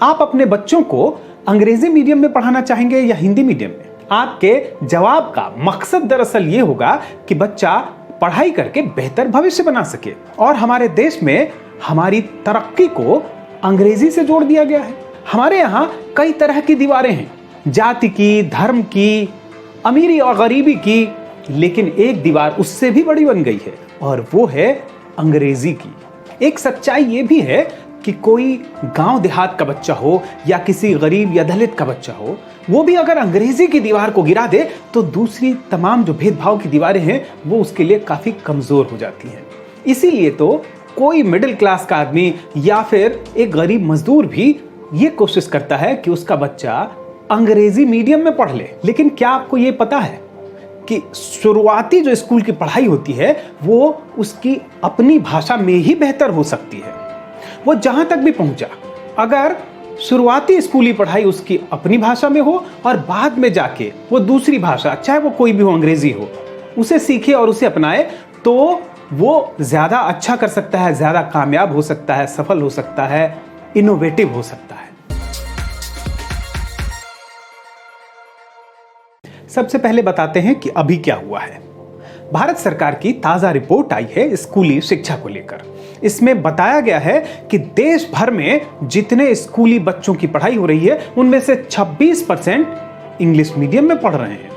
आप अपने बच्चों को अंग्रेजी मीडियम में पढ़ाना चाहेंगे या हिंदी मीडियम में? आपके जवाब का मकसद दरअसल ये होगा कि बच्चा पढ़ाई करके बेहतर भविष्य बना सके। और हमारे देश में हमारी तरक्की को अंग्रेजी से जोड़ दिया गया है। हमारे यहाँ कई तरह की दीवारें हैं, जाति की, धर्म की, अमीरी और गरीबी की, लेकिन एक दीवार उससे भी बड़ी बन गई है और वो है अंग्रेजी की। एक सच्चाई ये भी है कि कोई गांव देहात का बच्चा हो या किसी गरीब या दलित का बच्चा हो, वो भी अगर अंग्रेजी की दीवार को गिरा दे तो दूसरी तमाम जो भेदभाव की दीवारें हैं वो उसके लिए काफी कमजोर हो जाती हैं। इसीलिए तो कोई मिडिल क्लास का आदमी या फिर एक गरीब मजदूर भी ये कोशिश करता है कि उसका बच्चा अंग्रेजी मीडियम में पढ़ ले। लेकिन क्या आपको ये पता है कि शुरुआती जो स्कूल की पढ़ाई होती है वो उसकी अपनी भाषा में ही बेहतर हो सकती है। वो जहां तक भी पहुंचा, अगर शुरुआती स्कूली पढ़ाई उसकी अपनी भाषा में हो और बाद में जाके वो दूसरी भाषा, चाहे वो कोई भी हो, अंग्रेजी हो, उसे सीखे और उसे अपनाए, तो वो ज्यादा अच्छा कर सकता है, ज्यादा कामयाब हो सकता है, सफल हो सकता है, इनोवेटिव हो सकता है। सबसे पहले बताते हैं कि अभी क्या हुआ है। भारत सरकार की ताजा रिपोर्ट आई है स्कूली शिक्षा को लेकर। इसमें बताया गया है कि देश भर में जितने स्कूली बच्चों की पढ़ाई हो रही है उनमें से 26% इंग्लिश मीडियम में पढ़ रहे हैं।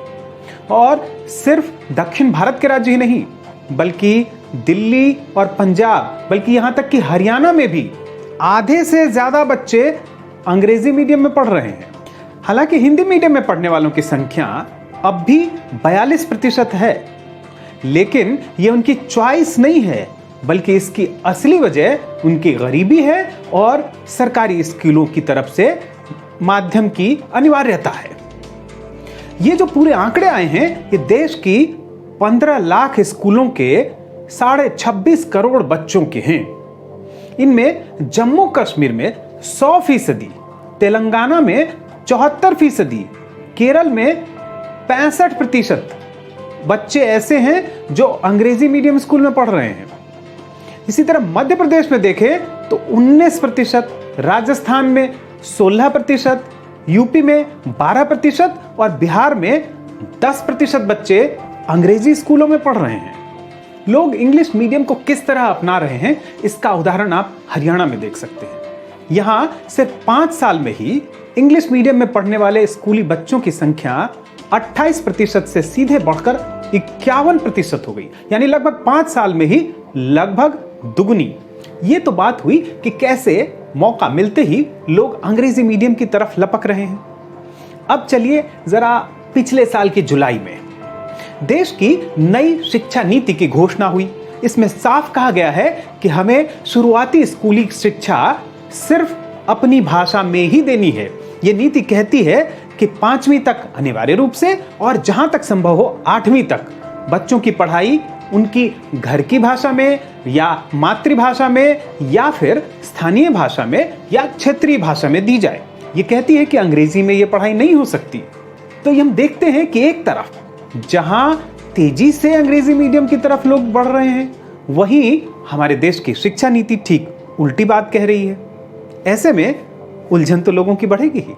और सिर्फ दक्षिण भारत के राज्य ही नहीं, बल्कि दिल्ली और पंजाब, बल्कि यहां तक कि हरियाणा में भी आधे से ज्यादा बच्चे अंग्रेजी मीडियम में पढ़ रहे हैं। हालांकि हिंदी मीडियम में पढ़ने वालों की संख्या अब भी 42% है, लेकिन ये उनकी चॉइस नहीं है, बल्कि इसकी असली वजह उनकी गरीबी है और सरकारी स्कूलों की तरफ से माध्यम की अनिवार्यता है। ये जो पूरे आंकड़े आए हैं ये देश की 15 लाख स्कूलों के 26.5 करोड़ बच्चों के हैं। इनमें जम्मू कश्मीर में 100%, तेलंगाना में 74%, केरल में 65% बच्चे ऐसे हैं जो अंग्रेजी मीडियम स्कूल में पढ़ रहे हैं। इसी तरह मध्य प्रदेश में देखें तो 19%, राजस्थान में 16%, यूपी में 12% और बिहार में 10% बच्चे अंग्रेजी स्कूलों में पढ़ रहे हैं। लोग इंग्लिश मीडियम को किस तरह अपना रहे हैं इसका उदाहरण आप हरियाणा में देख सकते हैं। यहां सिर्फ 5 साल में ही इंग्लिश मीडियम में पढ़ने वाले स्कूली बच्चों की संख्या 28% से सीधे बढ़कर 51% हो गई, यानी लगभग 5 साल में ही लगभग दुगनी। ये तो बात हुई कि कैसे मौका मिलते ही लोग अंग्रेजी मीडियम की तरफ लपक रहे हैं। अब चलिए जरा पिछले साल की जुलाई में देश की नई शिक्षा नीति की घोषणा हुई। इसमें साफ कहा गया है कि हमें शुरुआती स्कूली शिक्षा सिर्फ अपनी भाषा में ही देनी है। ये नीति कहती है कि 5वीं तक अनिवार्य रूप से और जहां तक संभव हो 8वीं तक बच्चों की पढ़ाई उनकी घर की भाषा में या मातृभाषा में या फिर स्थानीय भाषा में या क्षेत्रीय भाषा में दी जाए। ये कहती है कि अंग्रेजी में ये पढ़ाई नहीं हो सकती। तो हम देखते हैं कि एक तरफ जहां तेजी से अंग्रेजी मीडियम की तरफ लोग बढ़ रहे हैं, वहीं हमारे देश की शिक्षा नीति ठीक उल्टी बात कह रही है। ऐसे में उलझन तो लोगों की बढ़ेगी ही।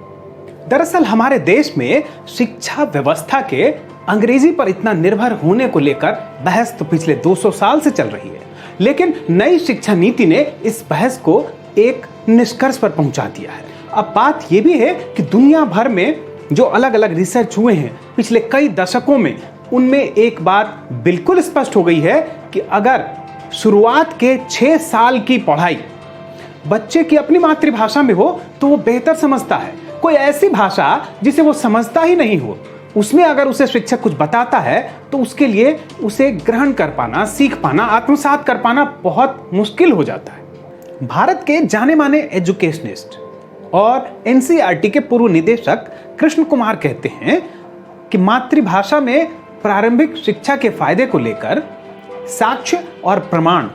दरअसल हमारे देश में शिक्षा व्यवस्था के अंग्रेजी पर इतना निर्भर होने को लेकर बहस तो पिछले 200 साल से चल रही है, लेकिन नई शिक्षा नीति ने इस बहस को एक निष्कर्ष पर पहुंचा दिया है। अब बात यह भी है कि दुनिया भर में जो अलग अलग रिसर्च हुए हैं पिछले कई दशकों में, उनमें एक बात बिल्कुल स्पष्ट हो गई है कि अगर शुरुआत के 6 साल की पढ़ाई बच्चे की अपनी मातृभाषा में हो तो वो बेहतर समझता है। कोई ऐसी भाषा जिसे वो समझता ही नहीं हो, उसमें अगर उसे शिक्षक कुछ बताता है तो उसके लिए उसे ग्रहण कर पाना, सीख पाना, आत्मसात कर पाना बहुत मुश्किल हो जाता है। भारत के जाने माने एजुकेशनिस्ट और एनसीईआरटी के पूर्व निदेशक कृष्ण कुमार कहते हैं कि मातृभाषा में प्रारंभिक शिक्षा के फायदे को लेकर साक्ष्य और प्रमाण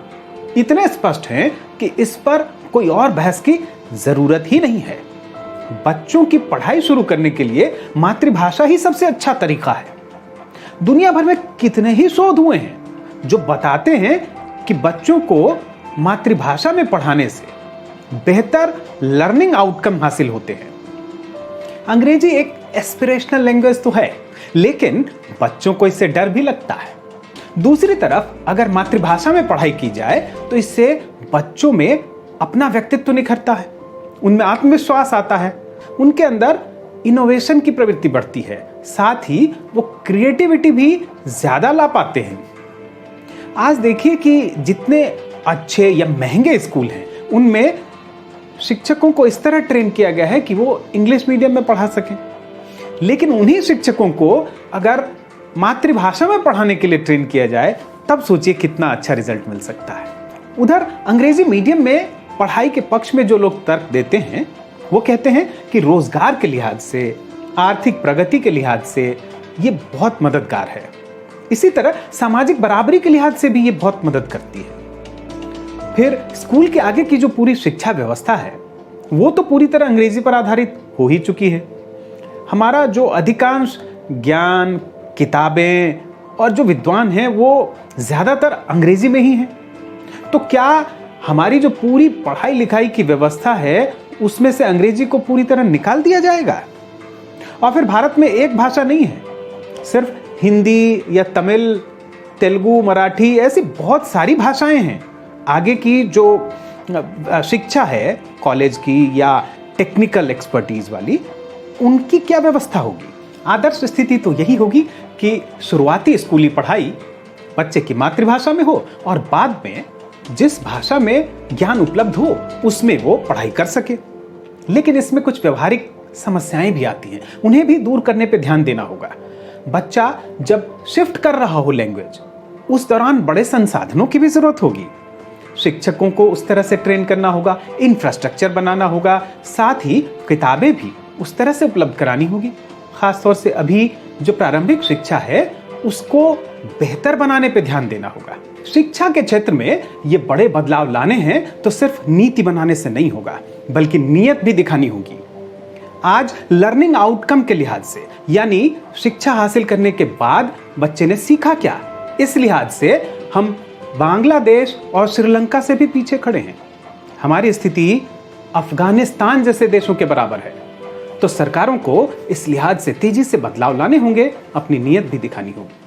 इतने स्पष्ट हैं कि इस पर कोई और बहस की जरूरत ही नहीं है। बच्चों की पढ़ाई शुरू करने के लिए मातृभाषा ही सबसे अच्छा तरीका है। दुनिया भर में कितने ही शोध हुए हैं जो बताते हैं कि बच्चों को मातृभाषा में पढ़ाने से बेहतर लर्निंग आउटकम हासिल होते हैं। अंग्रेजी एक एस्पिरेशनल लैंग्वेज तो है, लेकिन बच्चों को इससे डर भी लगता है। दूसरी तरफ अगर मातृभाषा में पढ़ाई की जाए तो इससे बच्चों में अपना व्यक्तित्व निखरता है, उनमें आत्मविश्वास आता है, उनके अंदर इनोवेशन की प्रवृत्ति बढ़ती है, साथ ही वो क्रिएटिविटी भी ज्यादा ला पाते हैं। आज देखिए कि जितने अच्छे या महंगे स्कूल हैं उनमें शिक्षकों को इस तरह ट्रेन किया गया है कि वो इंग्लिश मीडियम में पढ़ा सकें, लेकिन उन्हीं शिक्षकों को अगर मातृभाषा में पढ़ाने के लिए ट्रेन किया जाए तब सोचिए कितना अच्छा रिजल्ट मिल सकता है। उधर अंग्रेजी मीडियम में पढ़ाई के पक्ष में जो लोग तर्क देते हैं वो कहते हैं कि रोजगार के लिहाज से, आर्थिक प्रगति के लिहाज से ये बहुत मददगार है। इसी तरह सामाजिक बराबरी के लिहाज से भी ये बहुत मदद करती है। फिर स्कूल के आगे की जो पूरी शिक्षा व्यवस्था है वो तो पूरी तरह अंग्रेजी पर आधारित हो ही चुकी है। हमारा जो अधिकांश ज्ञान, किताबें और जो विद्वान हैं वो ज्यादातर अंग्रेजी में ही हैं। तो क्या हमारी जो पूरी पढ़ाई लिखाई की व्यवस्था है उसमें से अंग्रेजी को पूरी तरह निकाल दिया जाएगा? और फिर भारत में एक भाषा नहीं है, सिर्फ हिंदी या तमिल, तेलुगु, मराठी ऐसी बहुत सारी भाषाएं हैं। आगे की जो शिक्षा है कॉलेज की या टेक्निकल एक्सपर्टीज वाली, उनकी क्या व्यवस्था होगी? आदर्श स्थिति तो यही होगी कि शुरुआती स्कूली पढ़ाई बच्चे की मातृभाषा में हो और बाद में जिस भाषा में ज्ञान उपलब्ध हो उसमें वो पढ़ाई कर सके। लेकिन इसमें कुछ व्यवहारिक समस्याएं भी आती हैं, उन्हें भी दूर करने पे ध्यान देना होगा। बच्चा जब शिफ्ट कर रहा हो लैंग्वेज, उस दौरान बड़े संसाधनों की भी जरूरत होगी। शिक्षकों को उस तरह से ट्रेन करना होगा, इंफ्रास्ट्रक्चर बनाना होगा, साथ ही किताबें भी उस तरह से उपलब्ध करानी होगी। खासतौर से अभी जो प्रारंभिक शिक्षा है उसको बेहतर बनाने पे ध्यान देना होगा। शिक्षा के क्षेत्र में ये बड़े बदलाव लाने हैं तो सिर्फ नीति बनाने से नहीं होगा, बल्कि नीयत भी दिखानी होगी। आज लर्निंग आउटकम के लिहाज से, यानी शिक्षा हासिल करने के बाद बच्चे ने सीखा क्या, इस लिहाज से हम बांग्लादेश और श्रीलंका से भी पीछे खड़े हैं। हमारी स्थिति अफगानिस्तान जैसे देशों के बराबर है। तो सरकारों को इस लिहाज से तेजी से बदलाव लाने होंगे, अपनी नीयत भी दिखानी होगी।